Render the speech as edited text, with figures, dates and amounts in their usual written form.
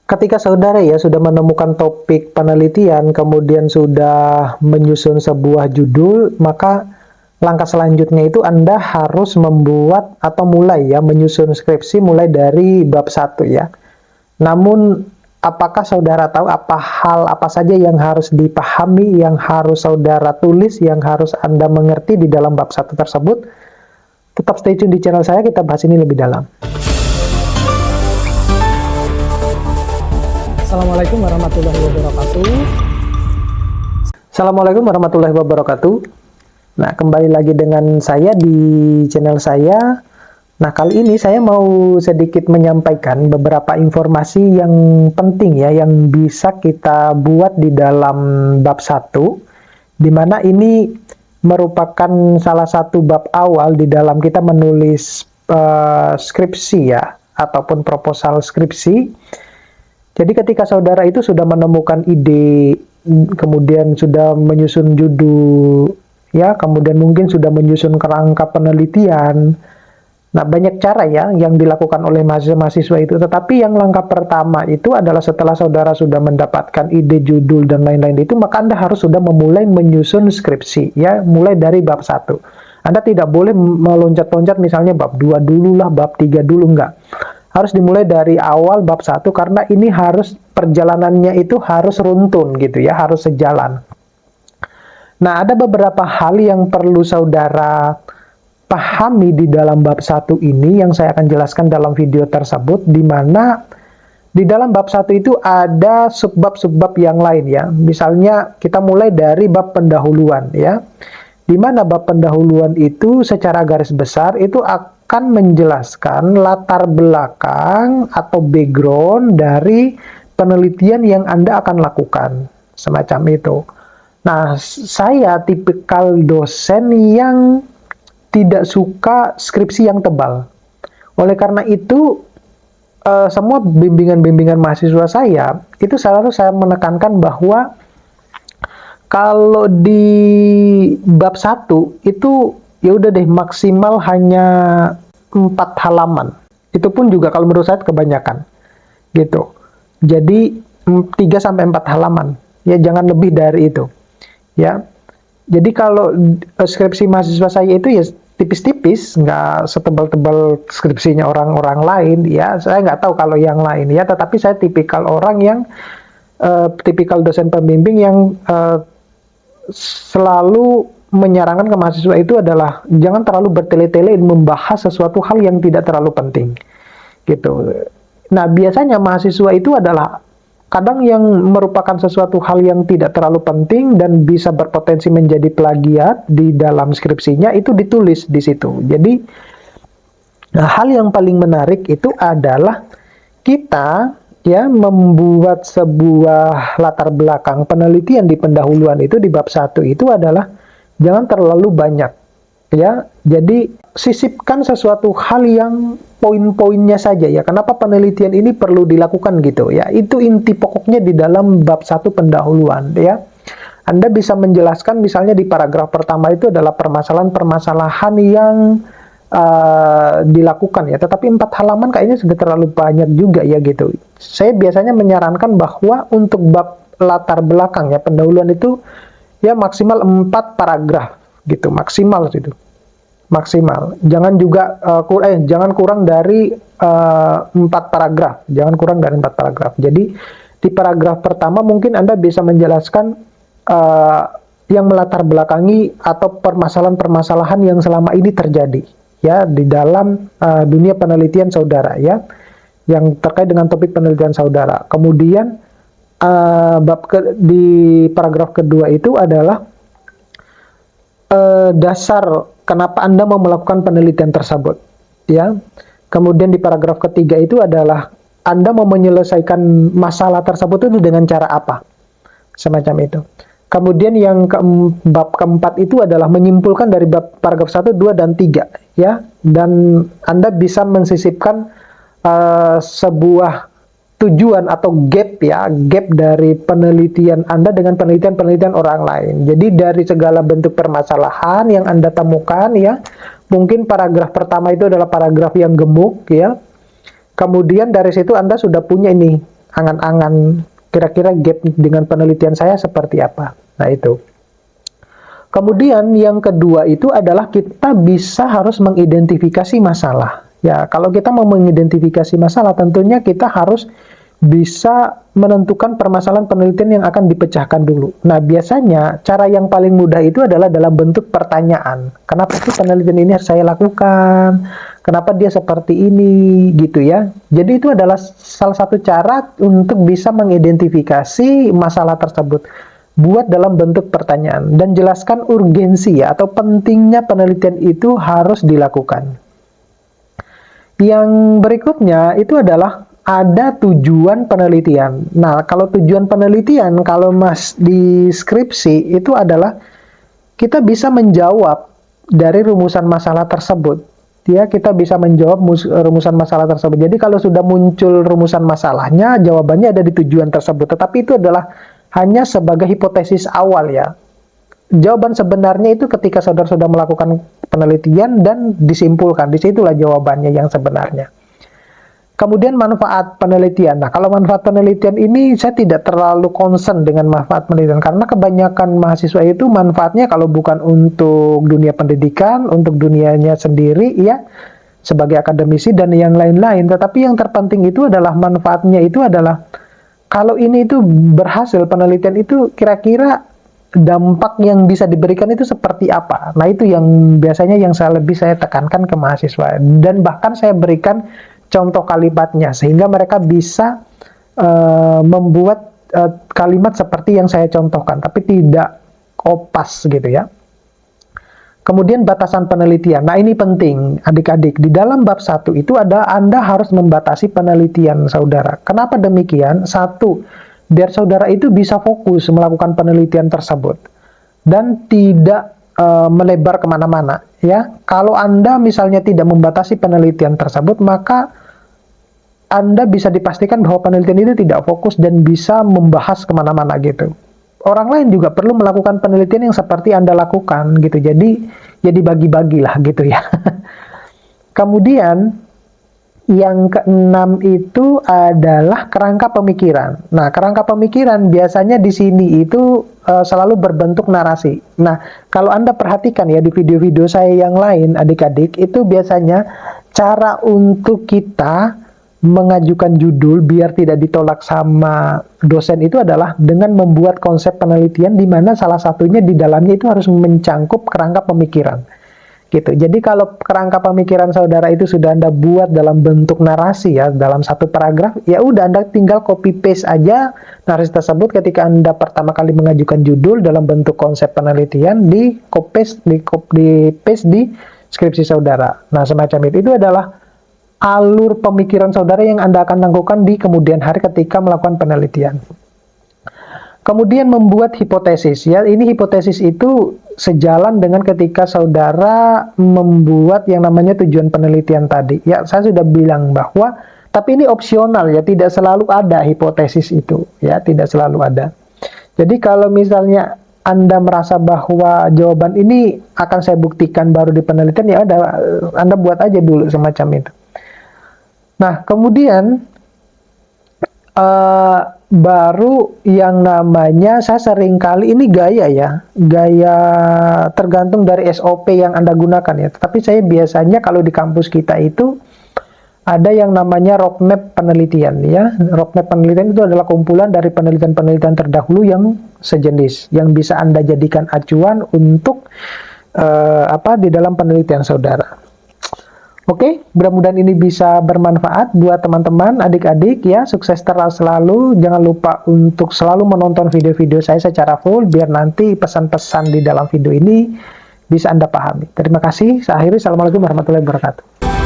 Ketika saudara ya sudah menemukan topik penelitian, kemudian sudah menyusun sebuah judul, maka langkah selanjutnya itu Anda harus membuat atau mulai ya menyusun skripsi mulai dari bab 1 ya. Namun apakah saudara tahu hal apa saja yang harus dipahami, yang harus saudara tulis, yang harus Anda mengerti di dalam bab 1 tersebut? Tetap stay tune di channel saya, kita bahas ini lebih dalam. Assalamualaikum warahmatullahi wabarakatuh. Assalamualaikum warahmatullahi wabarakatuh. Nah, kembali lagi dengan saya di channel saya. Nah, kali ini saya mau sedikit menyampaikan beberapa informasi yang penting ya, yang bisa kita buat di dalam bab 1, di mana ini merupakan salah satu bab awal di dalam kita menulis skripsi ya, ataupun proposal skripsi. Jadi ketika saudara itu sudah menemukan ide, kemudian sudah menyusun judul, ya, kemudian mungkin sudah menyusun kerangka penelitian. Nah, banyak cara ya yang dilakukan oleh mahasiswa itu. Tetapi yang langkah pertama itu adalah setelah saudara sudah mendapatkan ide, judul, dan lain-lain itu, maka Anda harus sudah memulai menyusun skripsi, ya, mulai dari bab 1. Anda tidak boleh meloncat-loncat misalnya bab 2 dulu lah, bab 3 dulu, enggak. Harus dimulai dari awal bab 1 karena ini harus perjalanannya itu harus runtun gitu ya, harus sejalan. Nah, ada beberapa hal yang perlu saudara pahami di dalam bab 1 ini yang saya akan jelaskan dalam video tersebut, di mana di dalam bab 1 itu ada subbab-subbab yang lain ya. Misalnya kita mulai dari bab pendahuluan ya. Di mana bab pendahuluan itu secara garis besar itu akan menjelaskan latar belakang atau background dari penelitian yang Anda akan lakukan, semacam itu. Nah, saya tipikal dosen yang tidak suka skripsi yang tebal. Oleh karena itu, semua bimbingan-bimbingan mahasiswa saya, itu selalu saya menekankan bahwa kalau di bab 1 itu ya udah deh maksimal hanya 4 halaman. Itu pun juga kalau menurut saya kebanyakan. Gitu. Jadi 3 sampai 4 halaman. Ya jangan lebih dari itu. Ya. Jadi kalau skripsi mahasiswa saya itu ya tipis-tipis, nggak setebal-tebal skripsinya orang-orang lain. Ya, saya nggak tahu kalau yang lain ya, tetapi saya tipikal orang yang tipikal dosen pembimbing yang selalu menyarankan ke mahasiswa itu adalah jangan terlalu bertele-tele membahas sesuatu hal yang tidak terlalu penting gitu. Nah, biasanya mahasiswa itu adalah kadang yang merupakan sesuatu hal yang tidak terlalu penting dan bisa berpotensi menjadi plagiat di dalam skripsinya itu ditulis di situ. Jadi hal yang paling menarik itu adalah kita ya membuat sebuah latar belakang penelitian di pendahuluan itu di bab 1 itu adalah jangan terlalu banyak ya. Jadi sisipkan sesuatu hal yang poin-poinnya saja ya. Kenapa penelitian ini perlu dilakukan gitu ya. Itu inti pokoknya di dalam bab 1 pendahuluan ya. Anda bisa menjelaskan misalnya di paragraf pertama itu adalah permasalahan-permasalahan yang dilakukan ya, tetapi 4 halaman kayaknya sudah terlalu banyak juga ya gitu. Saya biasanya menyarankan bahwa untuk bab latar belakang ya pendahuluan itu ya maksimal 4 paragraf gitu, maksimal gitu. Maksimal. Jangan juga jangan kurang dari 4 paragraf. Jangan kurang dari 4 paragraf. Jadi di paragraf pertama mungkin Anda bisa menjelaskan yang melatar belakangi atau permasalahan-permasalahan yang selama ini terjadi ya di dalam dunia penelitian saudara ya, yang terkait dengan topik penelitian saudara. Kemudian di paragraf kedua itu adalah dasar kenapa Anda mau melakukan penelitian tersebut ya. Kemudian di paragraf ketiga itu adalah Anda mau menyelesaikan masalah tersebut itu dengan cara apa, semacam itu. Kemudian yang bab keempat itu adalah menyimpulkan dari bab paragraf 1, 2, dan 3 ya. Dan Anda bisa mensisipkan sebuah tujuan atau gap ya, gap dari penelitian Anda dengan penelitian-penelitian orang lain. Jadi dari segala bentuk permasalahan yang Anda temukan ya, mungkin paragraf pertama itu adalah paragraf yang gemuk ya. Kemudian dari situ Anda sudah punya ini angan-angan kira-kira gap dengan penelitian saya seperti apa. Nah itu. Kemudian yang kedua itu adalah kita bisa harus mengidentifikasi masalah. Ya, kalau kita mau mengidentifikasi masalah, tentunya kita harus bisa menentukan permasalahan penelitian yang akan dipecahkan dulu. Nah, biasanya cara yang paling mudah itu adalah dalam bentuk pertanyaan. Kenapa sih penelitian ini harus saya lakukan? Kenapa dia seperti ini? Gitu ya. Jadi itu adalah salah satu cara untuk bisa mengidentifikasi masalah tersebut. Buat dalam bentuk pertanyaan dan jelaskan urgensi ya, atau pentingnya penelitian itu harus dilakukan. Yang berikutnya itu adalah ada tujuan penelitian. Nah, kalau tujuan penelitian, kalau Mas di skripsi itu adalah kita bisa menjawab dari rumusan masalah tersebut. Ya, kita bisa menjawab rumusan masalah tersebut. Jadi kalau sudah muncul rumusan masalahnya, jawabannya ada di tujuan tersebut. Tetapi itu adalah hanya sebagai hipotesis awal ya. Jawaban sebenarnya itu ketika saudara-saudara melakukan penelitian dan disimpulkan. Disitulah jawabannya yang sebenarnya. Kemudian manfaat penelitian. Nah, kalau manfaat penelitian ini saya tidak terlalu concern dengan manfaat penelitian. Karena kebanyakan mahasiswa itu manfaatnya kalau bukan untuk dunia pendidikan, untuk dunianya sendiri ya, sebagai akademisi dan yang lain-lain. Tetapi yang terpenting itu adalah manfaatnya itu adalah kalau ini itu berhasil, penelitian itu kira-kira dampak yang bisa diberikan itu seperti apa. Nah, itu yang biasanya yang saya tekankan ke mahasiswa. Dan bahkan saya berikan contoh kalimatnya, sehingga mereka bisa membuat kalimat seperti yang saya contohkan, tapi tidak kopas gitu ya. Kemudian batasan penelitian. Nah, ini penting adik-adik. Di dalam bab 1 itu ada Anda harus membatasi penelitian saudara. Kenapa demikian? Satu, biar saudara itu bisa fokus melakukan penelitian tersebut. Dan tidak melebar kemana-mana. Ya, kalau Anda misalnya tidak membatasi penelitian tersebut, maka Anda bisa dipastikan bahwa penelitian itu tidak fokus dan bisa membahas kemana-mana gitu. Orang lain juga perlu melakukan penelitian yang seperti Anda lakukan gitu. Jadi ya dibagi-bagilah gitu ya. Kemudian yang keenam itu adalah kerangka pemikiran. Nah, kerangka pemikiran biasanya di sini itu selalu berbentuk narasi. Nah, kalau Anda perhatikan ya di video-video saya yang lain adik-adik, itu biasanya cara untuk kita mengajukan judul biar tidak ditolak sama dosen itu adalah dengan membuat konsep penelitian di mana salah satunya di dalamnya itu harus mencangkup kerangka pemikiran gitu. Jadi kalau kerangka pemikiran saudara itu sudah Anda buat dalam bentuk narasi ya, dalam satu paragraf, ya udah Anda tinggal copy paste aja narasi tersebut ketika Anda pertama kali mengajukan judul dalam bentuk konsep penelitian, di copy paste di skripsi saudara. Nah, semacam itu adalah alur pemikiran saudara yang Anda akan lakukan di kemudian hari ketika melakukan penelitian. Kemudian membuat hipotesis ya. Ini hipotesis itu sejalan dengan ketika saudara membuat yang namanya tujuan penelitian tadi. Ya, saya sudah bilang bahwa tapi ini opsional ya, tidak selalu ada hipotesis itu ya, tidak selalu ada. Jadi kalau misalnya Anda merasa bahwa jawaban ini akan saya buktikan baru di penelitian, ya Anda buat aja dulu semacam itu. Nah, kemudian baru yang namanya, saya sering kali ini gaya ya, gaya tergantung dari SOP yang Anda gunakan ya. Tapi saya biasanya kalau di kampus kita itu ada yang namanya roadmap penelitian ya. Roadmap penelitian itu adalah kumpulan dari penelitian-penelitian terdahulu yang sejenis, yang bisa Anda jadikan acuan untuk di dalam penelitian saudara. Oke, mudah-mudahan ini bisa bermanfaat buat teman-teman, adik-adik ya. Sukses terus selalu. Jangan lupa untuk selalu menonton video-video saya secara full biar nanti pesan-pesan di dalam video ini bisa Anda pahami. Terima kasih. Saya akhiri. Assalamualaikum warahmatullahi wabarakatuh.